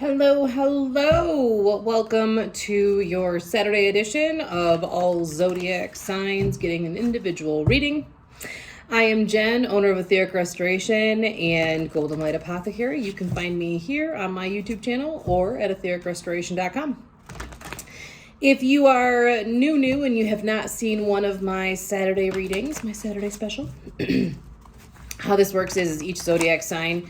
Hello, hello. Welcome to your Saturday edition of all zodiac signs getting an individual reading. I am Jenn, owner of Etheric Restoration and Golden Light Apothecary. You can find me here on my YouTube channel or at ethericrestoration.com. If you are new and you have not seen one of my Saturday readings, my Saturday special, how this works is each zodiac sign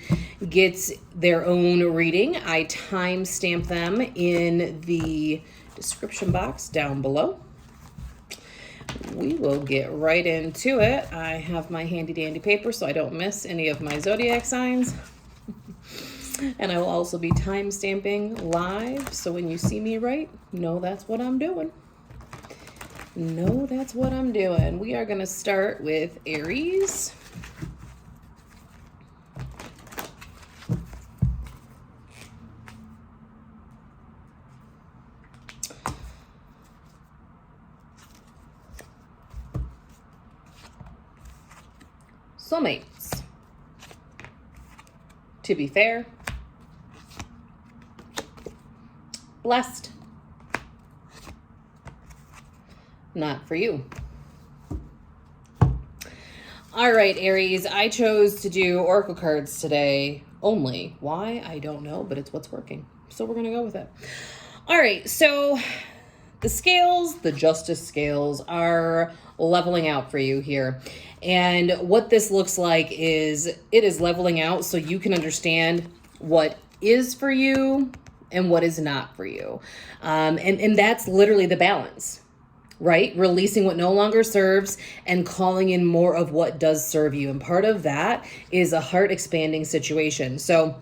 gets their own reading. I time stamp them in the description box down below. We will get right into it. I have my handy dandy paper so I don't miss any of my zodiac signs. And I will also be time stamping live, so when you see me write, know that's what I'm doing. Know that's what I'm doing. We are going to start with Aries. Soulmates. To be fair. Blessed. Not for you. All right, Aries, I chose to do oracle cards today only. Why? I don't know, but it's what's working. So we're going to go with it. All right, so the scales, the justice scales, are leveling out for you here. And what this looks like is it is leveling out so you can understand what is for you and what is not for you. And that's literally the balance, right? Releasing what no longer serves and calling in more of what does serve you. And part of that is a heart expanding situation. So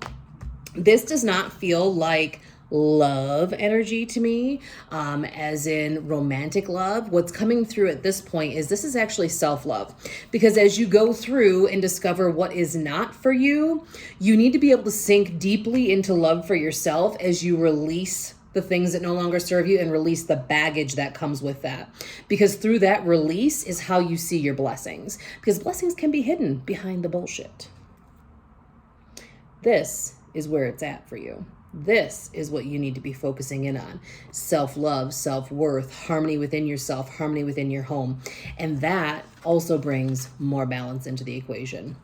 this does not feel like love energy to me, as in romantic love. What's coming through at this point is this is actually self-love, because as you go through and discover what is not for you, you need to be able to sink deeply into love for yourself as you release the things that no longer serve you and release the baggage that comes with that. Because through that release is how you see your blessings, because blessings can be hidden behind the bullshit. This is where it's at for you. This is what you need to be focusing in on. Self-love, self-worth, harmony within yourself, harmony within your home. And that also brings more balance into the equation.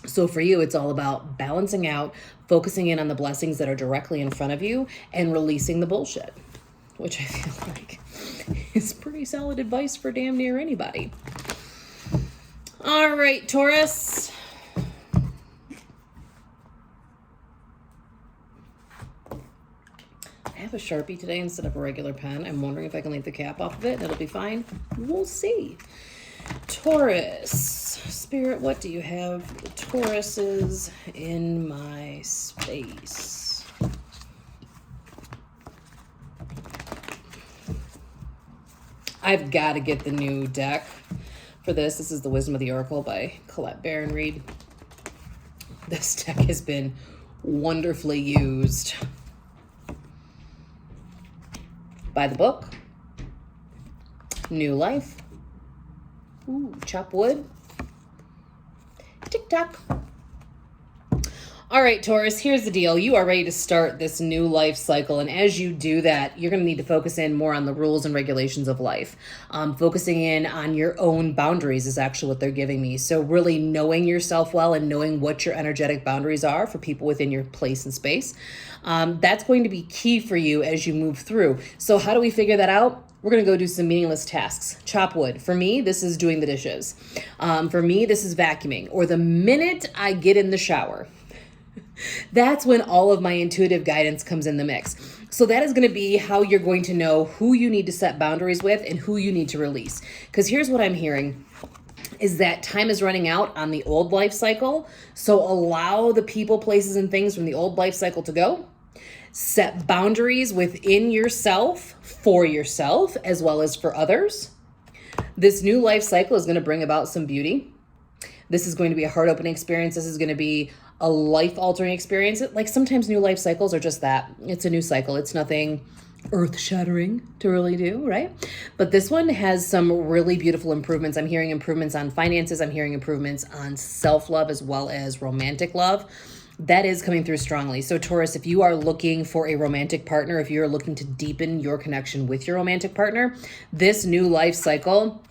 So for you, it's all about balancing out, focusing in on the blessings that are directly in front of you, and releasing the bullshit, which I feel like is pretty solid advice for damn near anybody. All right, Taurus. I have a Sharpie today instead of a regular pen. I'm wondering if I can leave the cap off of it and it'll be fine. We'll see. Taurus. Spirit, what do you have for the Tauruses in my space? I've got to get the new deck for this. This is the Wisdom of the Oracle by Colette Baron Reed. This deck has been wonderfully used by the book. New life. Ooh, chop wood. Tick-tock. All right, Taurus, here's the deal. You are ready to start this new life cycle. And as you do that, you're going to need to focus in more on the rules and regulations of life. Focusing in on your own boundaries is actually what they're giving me. So really knowing yourself well and knowing what your energetic boundaries are for people within your place and space. That's going to be key for you as you move through. So how do we figure that out? We're going to go do some meaningless tasks. Chop wood. For me, this is doing the dishes. For me, this is vacuuming. Or the minute I get in the shower, that's when all of my intuitive guidance comes in the mix. So that is going to be how you're going to know who you need to set boundaries with and who you need to release. Because here's what I'm hearing is that time is running out on the old life cycle. So allow the people, places, and things from the old life cycle to go. Set boundaries within yourself, for yourself, as well as for others. This new life cycle is going to bring about some beauty. This is going to be a heart-opening experience. This is going to be a life-altering experience. Like sometimes new life cycles are just that. It's a new cycle. It's nothing earth-shattering to really do, right? But this one has some really beautiful improvements. I'm hearing improvements on finances. I'm hearing improvements on self-love as well as romantic love. That is coming through strongly. So Taurus, if you are looking for a romantic partner, if you're looking to deepen your connection with your romantic partner, this new life cycle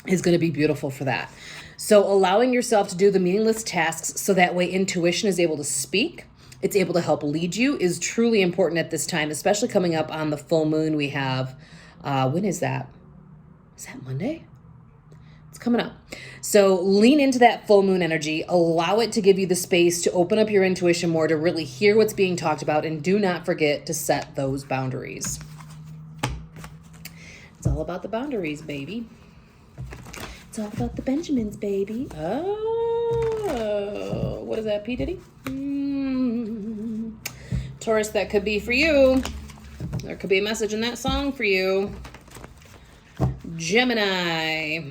is going to be beautiful for that. So allowing yourself to do the meaningless tasks so that way intuition is able to speak, it's able to help lead you, is truly important at this time, especially coming up on the full moon we have. When is that? Is that Monday? It's coming up. So lean into that full moon energy, allow it to give you the space to open up your intuition more, to really hear what's being talked about, and do not forget to set those boundaries. It's all about the boundaries, baby. It's all about the Benjamins, baby. Oh, what is that, P. Diddy? Taurus, that could be for you. There could be a message in that song for you. Gemini.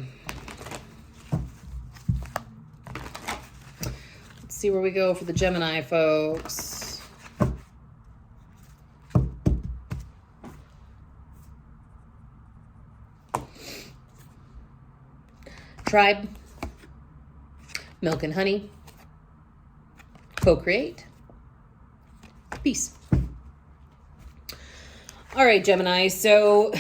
Let's see where we go for the Gemini, folks. Tribe, milk and honey, co-create, peace. All right, Gemini, so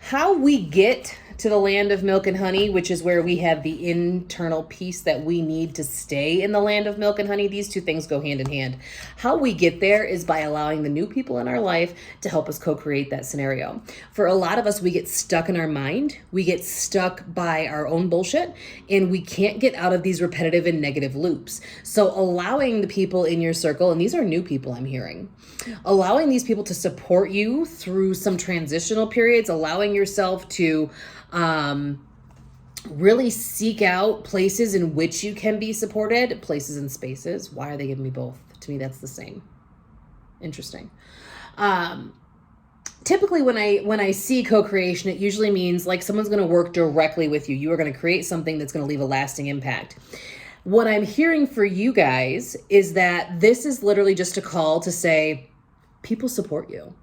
how we get to the land of milk and honey, which is where we have the internal peace that we need to stay in the land of milk and honey. These two things go hand in hand. How we get there is by allowing the new people in our life to help us co-create that scenario. For a lot of us, we get stuck in our mind. We get stuck by our own bullshit, and we can't get out of these repetitive and negative loops. So allowing the people in your circle, and these are new people I'm hearing, allowing these people to support you through some transitional periods, allowing yourself to really seek out places in which you can be supported, places and spaces. Why are they giving me both? To me, that's the same. Interesting. Typically when I see co-creation, it usually means like someone's going to work directly with you. You are going to create something that's going to leave a lasting impact. What I'm hearing for you guys is that this is literally just a call to say, people support you.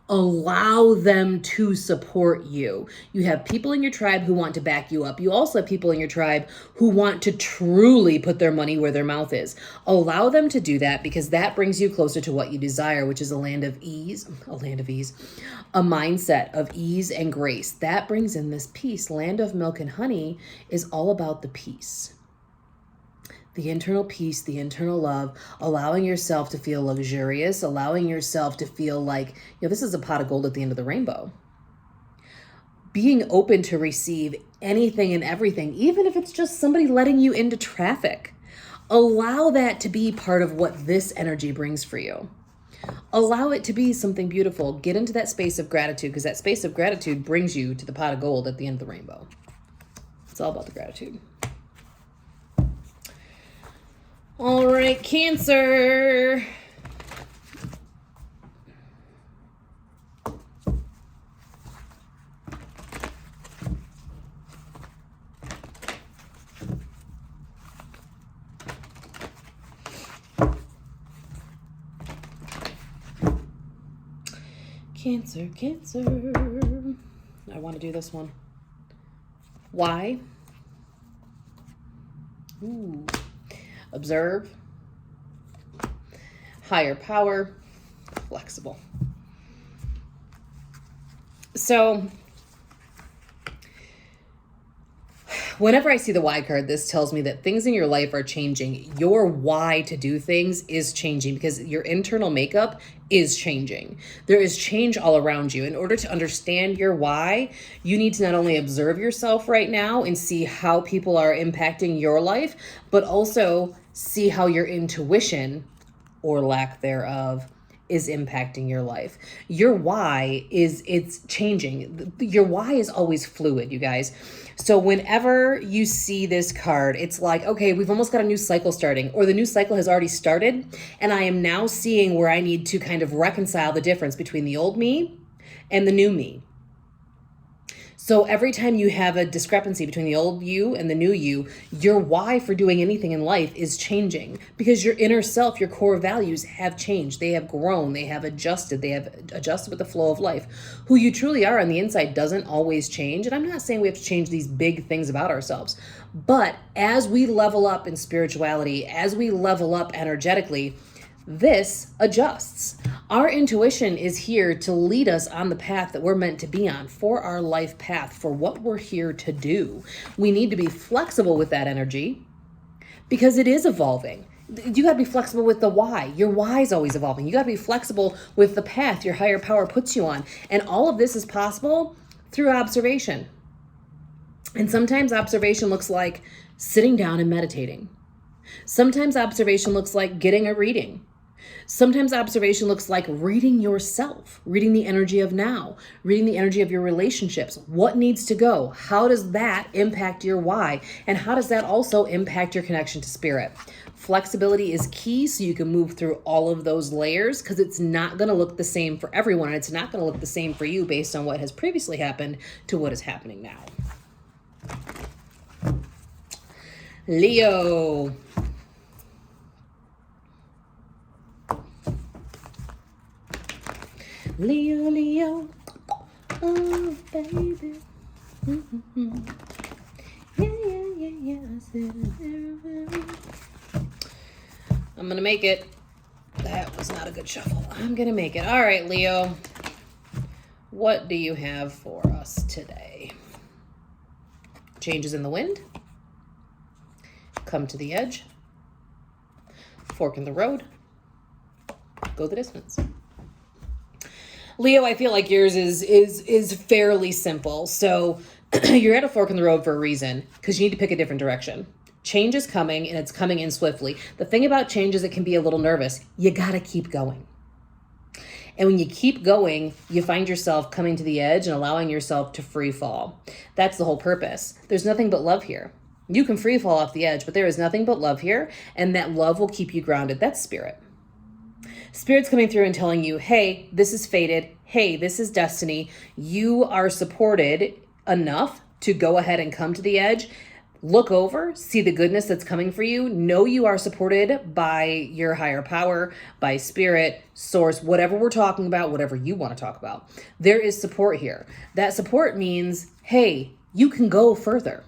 Allow them to support you. You have people in your tribe who want to back you up. You also have people in your tribe who want to truly put their money where their mouth is. Allow them to do that, because that brings you closer to what you desire, which is a land of ease, a mindset of ease and grace. That brings in this peace. Land of milk and honey is all about the peace. The internal peace, the internal love, allowing yourself to feel luxurious, allowing yourself to feel like, this is a pot of gold at the end of the rainbow. Being open to receive anything and everything, even if it's just somebody letting you into traffic. Allow that to be part of what this energy brings for you. Allow it to be something beautiful. Get into that space of gratitude, because that space of gratitude brings you to the pot of gold at the end of the rainbow. It's all about the gratitude. All right, Cancer. Cancer. I want to do this one. Why? Ooh. Observe, higher power, flexible. So whenever I see the why card, this tells me that things in your life are changing. Your why to do things is changing, because your internal makeup is changing. There is change all around you. In order to understand your why, you need to not only observe yourself right now and see how people are impacting your life, but also see how your intuition, or lack thereof, is impacting your life. Your why it's changing. Your why is always fluid, you guys. So whenever you see this card, it's like, okay, we've almost got a new cycle starting, or the new cycle has already started, and I am now seeing where I need to kind of reconcile the difference between the old me and the new me. So every time you have a discrepancy between the old you and the new you, your why for doing anything in life is changing, because your inner self, your core values have changed. They have grown. They have adjusted. They have adjusted with the flow of life. Who you truly are on the inside doesn't always change. And I'm not saying we have to change these big things about ourselves. But as we level up in spirituality, as we level up energetically, this adjusts. Our intuition is here to lead us on the path that we're meant to be on, for our life path, for what we're here to do. We need to be flexible with that energy because it is evolving. You got to be flexible with the why. Your why is always evolving. You got to be flexible with the path your higher power puts you on. And all of this is possible through observation. And sometimes observation looks like sitting down and meditating. Sometimes observation looks like getting a reading. Sometimes observation looks like reading yourself, reading the energy of now, reading the energy of your relationships. What needs to go? How does that impact your why? And how does that also impact your connection to spirit? Flexibility is key, so you can move through all of those layers, because it's not going to look the same for everyone. And it's not going to look the same for you based on what has previously happened to what is happening now. Leo. Leo, Leo, oh baby, yeah, I'm gonna make it. That was not a good shuffle. I'm gonna make it. All right, Leo, what do you have for us today? Changes in the wind, come to the edge, fork in the road, go the distance. Leo, I feel like yours is fairly simple. So you're at a fork in the road for a reason, because you need to pick a different direction. Change is coming, and it's coming in swiftly. The thing about change is it can be a little nervous. You got to keep going. And when you keep going, you find yourself coming to the edge and allowing yourself to free fall. That's the whole purpose. There's nothing but love here. You can free fall off the edge, but there is nothing but love here, and that love will keep you grounded. That's spirit. Spirit's coming through and telling you, hey, this is fated. Hey, this is destiny. You are supported enough to go ahead and come to the edge. Look over, see the goodness that's coming for you. Know you are supported by your higher power, by spirit, source, whatever we're talking about, whatever you want to talk about. There is support here. That support means, hey, you can go further.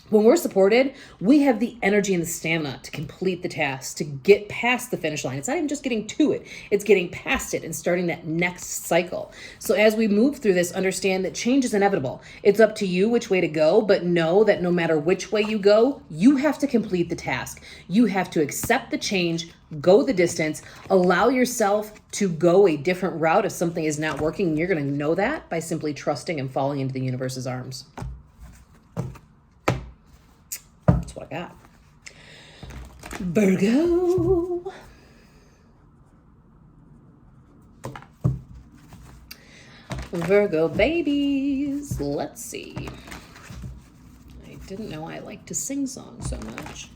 When we're supported, we have the energy and the stamina to complete the task, to get past the finish line. It's not even just getting to it. It's getting past it and starting that next cycle. So as we move through this, understand that change is inevitable. It's up to you which way to go, but know that no matter which way you go, you have to complete the task. You have to accept the change, go the distance, allow yourself to go a different route if something is not working. You're going to know that by simply trusting and falling into the universe's arms. What I got. Virgo. Virgo babies. Let's see. I didn't know I liked to sing songs so much.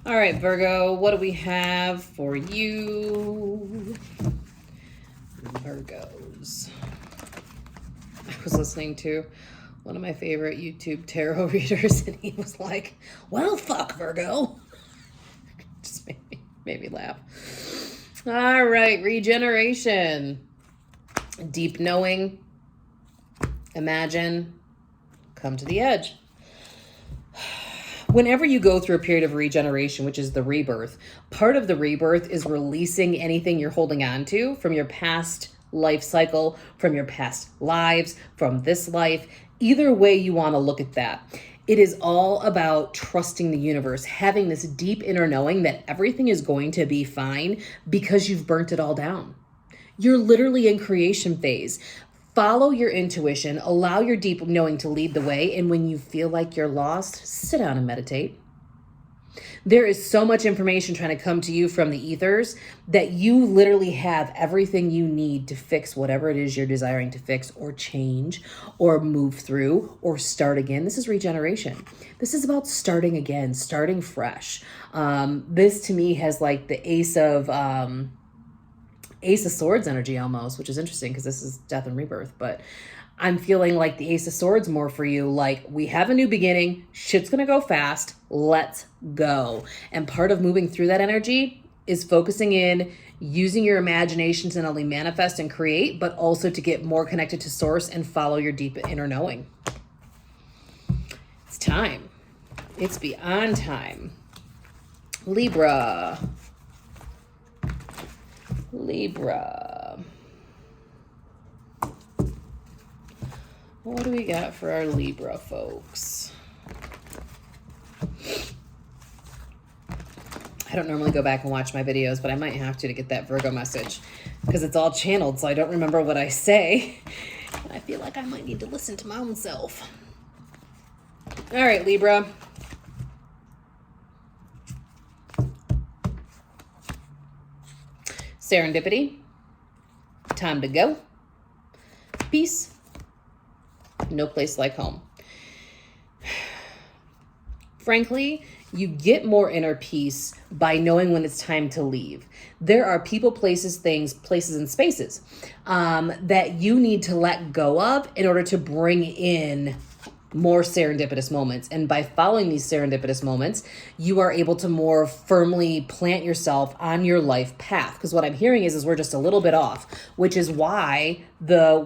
All right, Virgo, what do we have for you? Virgos. I was listening to one of my favorite YouTube tarot readers, and he was like, well, fuck, Virgo. Just made me laugh. All right, regeneration. Deep knowing. Imagine. Come to the edge. Whenever you go through a period of regeneration, which is the rebirth, part of the rebirth is releasing anything you're holding on to from your past life cycle, from your past lives, from this life. Either way you want to look at that. It is all about trusting the universe, having this deep inner knowing that everything is going to be fine because you've burnt it all down. You're literally in creation phase. Follow your intuition, allow your deep knowing to lead the way, and when you feel like you're lost, sit down and meditate. There is so much information trying to come to you from the ethers that you literally have everything you need to fix whatever it is you're desiring to fix or change or move through or start again. This is regeneration. This is about starting again, starting fresh. This to me has like the Ace of Swords energy almost, which is interesting because this is death and rebirth. But I'm feeling like the Ace of Swords more for you. Like, we have a new beginning. Shit's going to go fast. Let's go. And part of moving through that energy is focusing in, using your imagination to not only manifest and create, but also to get more connected to source and follow your deep inner knowing. It's time. It's beyond time. Libra. Libra. What do we got for our Libra folks? I don't normally go back and watch my videos, but I might have to get that Virgo message because it's all channeled, so I don't remember what I say. And I feel like I might need to listen to my own self. All right, Libra. Serendipity. Time to go. Peace. No place like home. Frankly, you get more inner peace by knowing when it's time to leave. There are people, places, things, places, and spaces that you need to let go of in order to bring in more serendipitous moments. And by following these serendipitous moments, you are able to more firmly plant yourself on your life path. Because what I'm hearing is we're just a little bit off, which is why the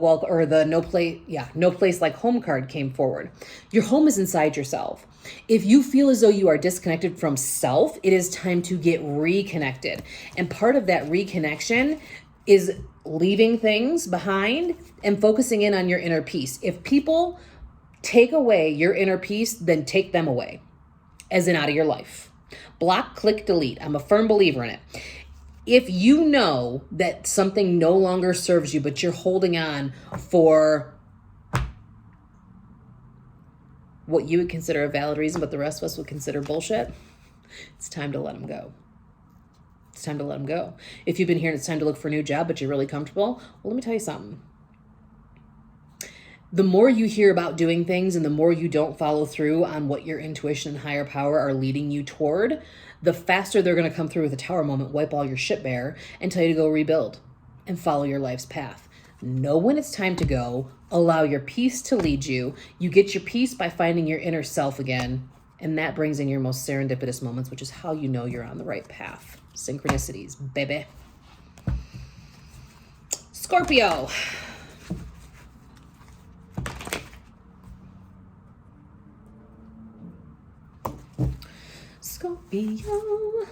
no place like home card came forward. Your home is inside yourself. If you feel as though you are disconnected from self, it is time to get reconnected. And part of that reconnection is leaving things behind and focusing in on your inner peace. If people take away your inner peace, then take them away, as in out of your life. Block, click, delete. I'm a firm believer in it. If you know that something no longer serves you, but you're holding on for what you would consider a valid reason, but the rest of us would consider bullshit, it's time to let them go. It's time to let them go. If you've been hearing it's time to look for a new job, but you're really comfortable, well, let me tell you something. The more you hear about doing things and the more you don't follow through on what your intuition and higher power are leading you toward, the faster they're going to come through with a tower moment, wipe all your shit bare, and tell you to go rebuild and follow your life's path. Know when it's time to go. Allow your peace to lead you. You get your peace by finding your inner self again, and that brings in your most serendipitous moments, which is how you know you're on the right path. Synchronicities, baby. Scorpio. Scorpio.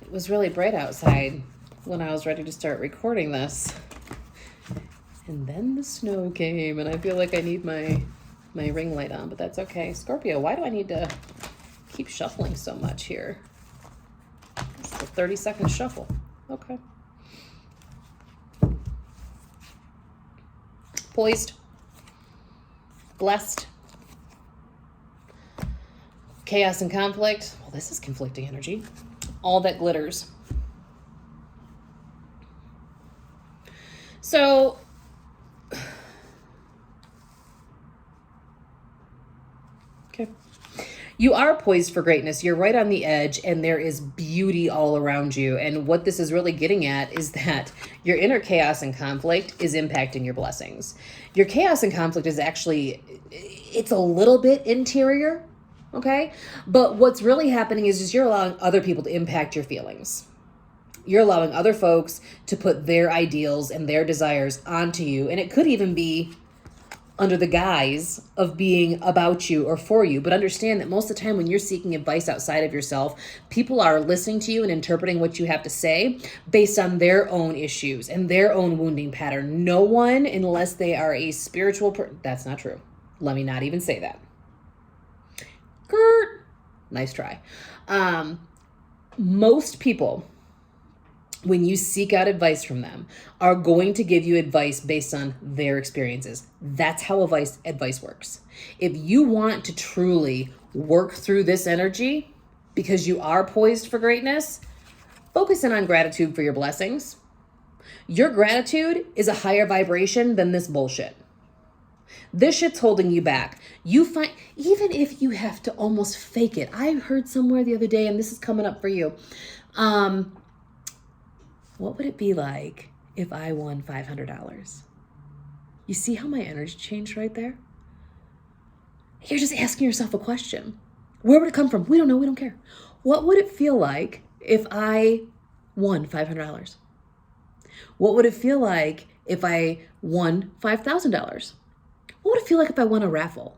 It was really bright outside when I was ready to start recording this. And then the snow came, and I feel like I need my ring light on, but that's okay. Scorpio, why do I need to keep shuffling so much here? This is a 30-second shuffle. Okay. Poised, blessed, chaos and conflict. Well, this is conflicting energy. All that glitters. So, okay. You are poised for greatness. You're right on the edge, and there is beauty all around you. And what this is really getting at is that your inner chaos and conflict is impacting your blessings. Your chaos and conflict is actually, it's a little bit interior, okay? But what's really happening is you're allowing other people to impact your feelings. You're allowing other folks to put their ideals and their desires onto you. And it could even be under the guise of being about you or for you. But understand that most of the time when you're seeking advice outside of yourself, people are listening to you and interpreting what you have to say based on their own issues and their own wounding pattern. No one, unless they are a spiritual that's not true. Let me not even say that. Gert. Nice try. Most people, when you seek out advice from them, are going to give you advice based on their experiences. That's how advice works. If you want to truly work through this energy, because you are poised for greatness, focus in on gratitude for your blessings. Your gratitude is a higher vibration than this bullshit. This shit's holding you back. You find, even if you have to almost fake it. I heard somewhere the other day, and this is coming up for you. What would it be like if I won $500? You see how my energy changed right there? You're just asking yourself a question. Where would it come from? We don't know. We don't care. What would it feel like if I won $500? What would it feel like if I won $5,000? What would it feel like if I won a raffle?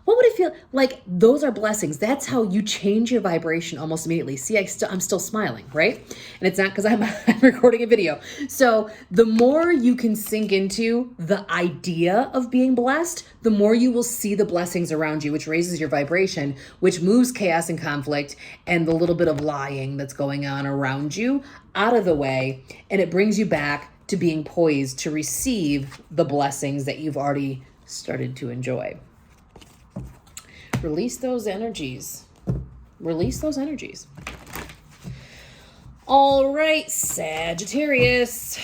What would it feel like? Those are blessings. That's how you change your vibration almost immediately. See, I'm still smiling, right? And it's not because I'm recording a video. So the more you can sink into the idea of being blessed, the more you will see the blessings around you, which raises your vibration, which moves chaos and conflict and the little bit of lying that's going on around you out of the way. And it brings you back to being poised to receive the blessings that you've already started to enjoy. Release those energies. Release those energies. All right, Sagittarius.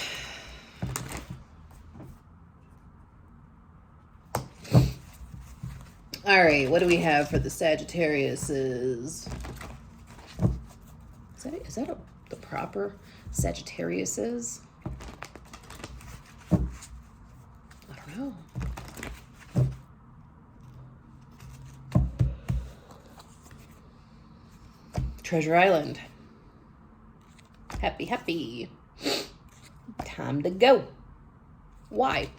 All right, what do we have for the Sagittariuses? Is that the proper Sagittariuses? I don't know. Treasure Island. Happy, happy. Time to go. Why?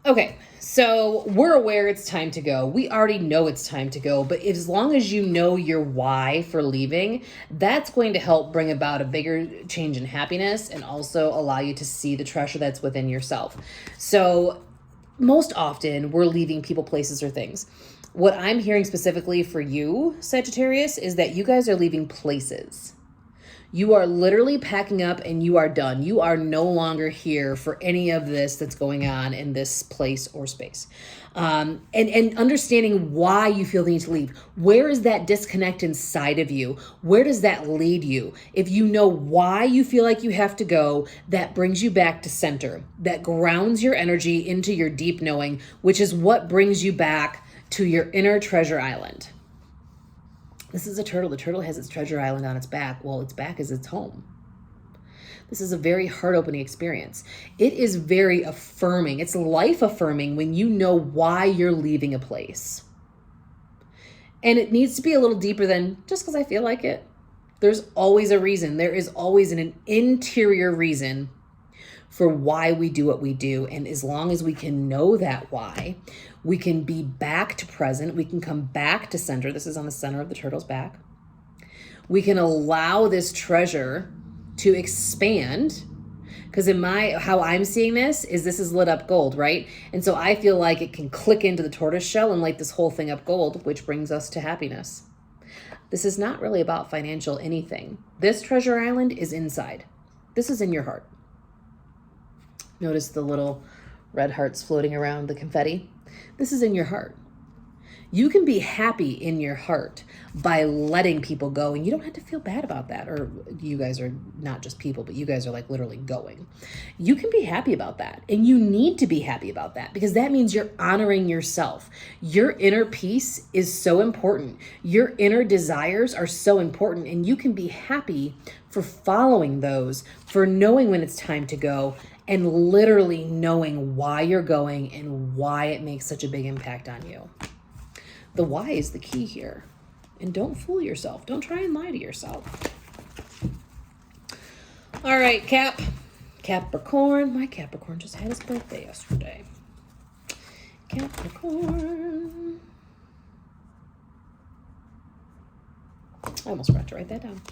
Okay, so we're aware it's time to go. We already know it's time to go, but as long as you know your why for leaving, that's going to help bring about a bigger change in happiness and also allow you to see the treasure that's within yourself. So most often we're leaving people, places, or things. What I'm hearing specifically for you, Sagittarius, is that you guys are leaving places. You are literally packing up and you are done. You are no longer here for any of this that's going on in this place or space. And understanding why you feel the need to leave. Where is that disconnect inside of you? Where does that lead you? If you know why you feel like you have to go, that brings you back to center. That grounds your energy into your deep knowing, which is what brings you back to your inner treasure island. This is a turtle. The turtle has its treasure island on its back. Well, its back is its home. This is a very heart-opening experience. It is very affirming. It's life-affirming when you know why you're leaving a place. And it needs to be a little deeper than just because I feel like it. There's always a reason. There is always an interior reason for why we do what we do. And as long as we can know that why, we can be back to present. We can come back to center. This is on the center of the turtle's back. We can allow this treasure to expand. Because how I'm seeing this is lit up gold, right? And so I feel like it can click into the tortoise shell and light this whole thing up gold, which brings us to happiness. This is not really about financial anything. This treasure island is inside. This is in your heart. Notice the little red hearts floating around the confetti. This is in your heart. You can be happy in your heart by letting people go, and you don't have to feel bad about that. Or you guys are not just people, but you guys are like literally going. You can be happy about that, and you need to be happy about that because that means you're honoring yourself. Your inner peace is so important. Your inner desires are so important, and you can be happy for following those, for knowing when it's time to go, and literally knowing why you're going and why it makes such a big impact on you. The why is the key here. And don't fool yourself. Don't try and lie to yourself. All right, Capricorn. My Capricorn just had his birthday yesterday. Capricorn. I almost forgot to write that down.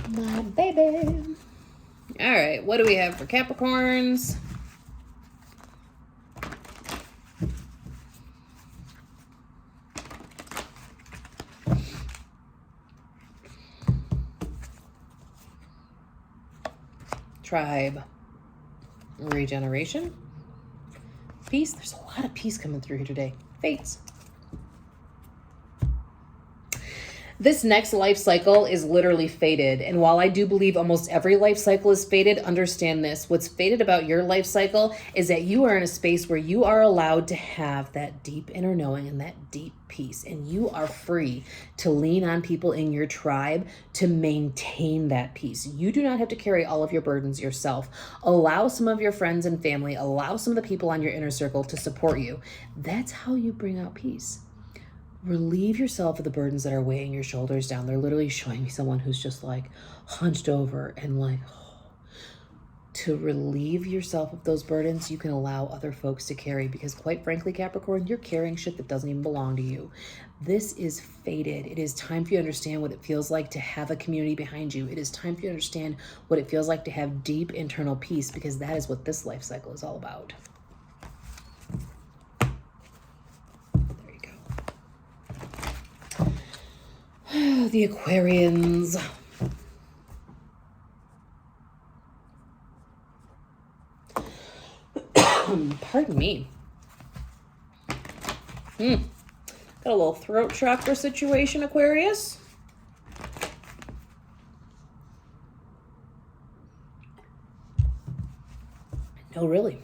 My baby. All right, what do we have for Capricorns? Tribe. Regeneration. Peace. There's a lot of peace coming through here today. Fates. This next life cycle is literally fated. And while I do believe almost every life cycle is fated, understand this. What's fated about your life cycle is that you are in a space where you are allowed to have that deep inner knowing and that deep peace. And you are free to lean on people in your tribe to maintain that peace. You do not have to carry all of your burdens yourself. Allow some of your friends and family, allow some of the people on your inner circle to support you. That's how you bring out peace. Relieve yourself of the burdens that are weighing your shoulders down. They're literally showing me someone who's just like hunched over and like, to relieve yourself of those burdens, you can allow other folks to carry, because quite frankly, Capricorn, you're carrying shit that doesn't even belong to you. This is fated. It is time for you to understand what it feels like to have a community behind you. It is time for you to understand what it feels like to have deep internal peace, because that is what this life cycle is all about. The Aquarians. Pardon me. Got a little throat chakra situation, Aquarius. No, really.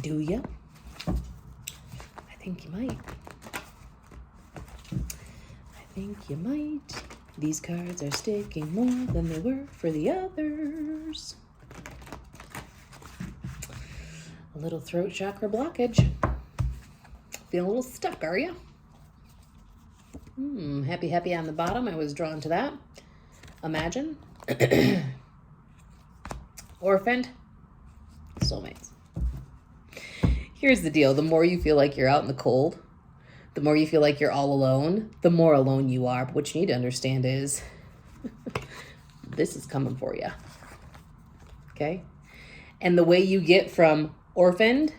Do ya? I think you might. I think you might. These cards are sticking more than they were for the others. A little throat chakra blockage. Feeling a little stuck, are you? Happy on the bottom. I was drawn to that. Imagine. Orphaned. Soulmates. Here's the deal. The more you feel like you're out in the cold, the more you feel like you're all alone, the more alone you are. But what you need to understand is this is coming for you. Okay? And the way you get from orphaned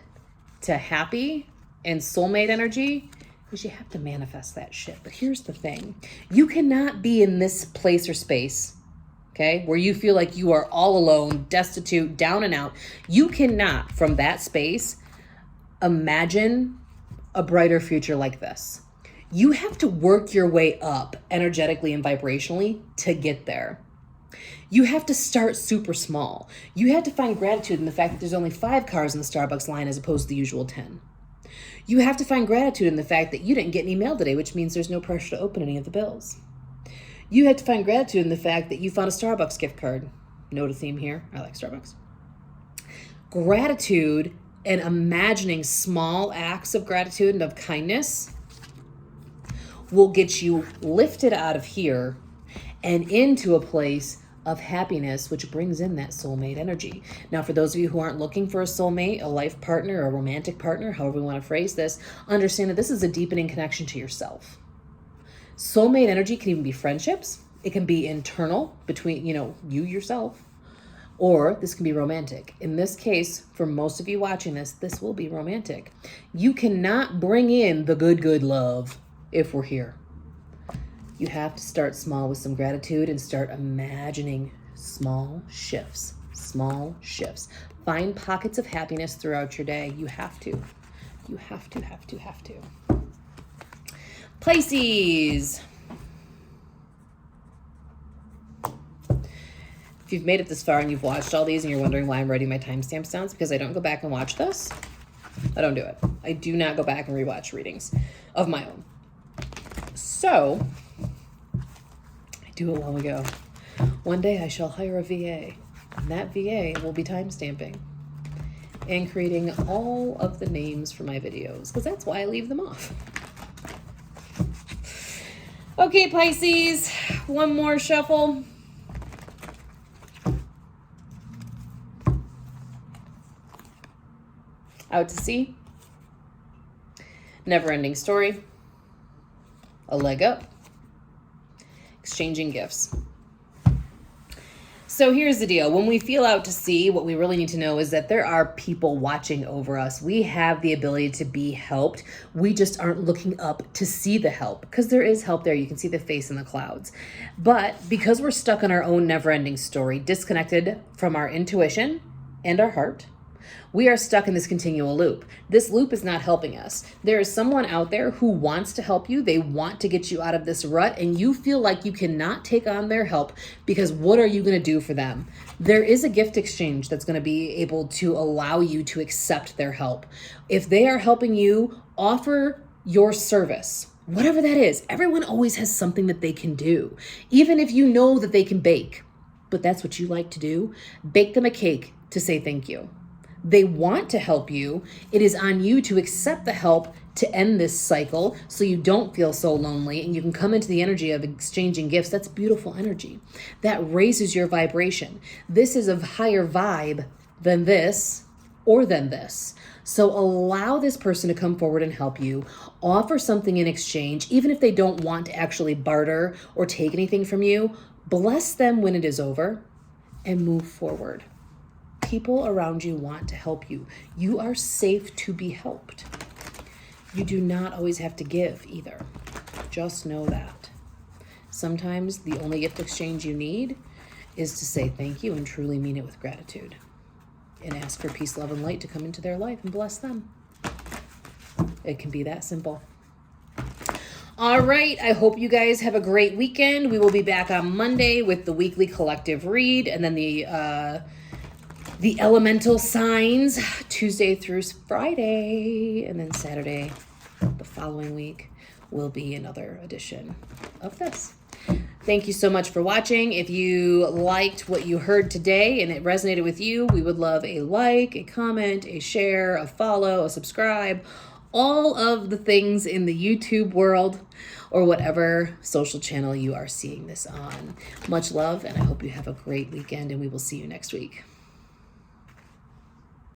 to happy and soulmate energy is you have to manifest that shit. But here's the thing. You cannot be in this place or space, okay, where you feel like you are all alone, destitute, down and out. You cannot, from that space, imagine a brighter future like this. You have to work your way up energetically and vibrationally to get there. You have to start super small. You have to find gratitude in the fact that there's only 5 cars in the Starbucks line as opposed to the usual 10. You have to find gratitude in the fact that you didn't get any mail today, which means there's no pressure to open any of the bills. You have to find gratitude in the fact that you found a Starbucks gift card. Note a theme here. I like Starbucks. Gratitude and imagining small acts of gratitude and of kindness will get you lifted out of here and into a place of happiness, which brings in that soulmate energy. Now, for those of you who aren't looking for a soulmate, a life partner, a romantic partner, however we want to phrase this, understand that this is a deepening connection to yourself. Soulmate energy can even be friendships. It can be internal between, you yourself. Or this can be romantic. In this case, for most of you watching this, this will be romantic. You cannot bring in the good love if we're here. You have to start small with some gratitude and start imagining small shifts. Small shifts. Find pockets of happiness throughout your day. You have to. You have to. Pisces. If you've made it this far and you've watched all these and you're wondering why I'm writing my timestamps down, it's because I don't go back and watch this. I don't do it. I do not go back and rewatch readings of my own. So, I do it while we go. One day I shall hire a VA, and that VA will be timestamping and creating all of the names for my videos, because that's why I leave them off. Okay, Pisces, one more shuffle. Out to sea. Never-ending story. A leg up. Exchanging gifts. So here's the deal. When we feel out to sea, what we really need to know is that there are people watching over us. We have the ability to be helped. We just aren't looking up to see the help, because there is help there. You can see the face in the clouds. But because we're stuck in our own never-ending story, disconnected from our intuition and our heart, We are stuck in this continual loop. This loop is not helping us. There is someone out there who wants to help you. They want to get you out of this rut, and you feel like you cannot take on their help because what are you going to do for them? There is a gift exchange that's going to be able to allow you to accept their help. If they are helping you, offer your service. Whatever that is, everyone always has something that they can do. Even if you know that they can bake, but that's what you like to do, bake them a cake to say thank you. They want to help you. It is on you to accept the help to end this cycle so you don't feel so lonely and you can come into the energy of exchanging gifts. That's beautiful energy. That raises your vibration. This is a higher vibe than this or than this. So allow this person to come forward and help you. Offer something in exchange, even if they don't want to actually barter or take anything from you. Bless them when it is over and move forward. People around you want to help you. You are safe to be helped. You do not always have to give either. Just know that. Sometimes the only gift exchange you need is to say thank you and truly mean it with gratitude. And ask for peace, love, and light to come into their life and bless them. It can be that simple. All right, I hope you guys have a great weekend. We will be back on Monday with the weekly collective read and then the elemental signs Tuesday through Friday, and then Saturday the following week will be another edition of this. Thank you so much for watching. If you liked what you heard today and it resonated with you, we would love a like, a comment, a share, a follow, a subscribe, all of the things in the YouTube world or whatever social channel you are seeing this on. Much love, and I hope you have a great weekend, and we will see you next week.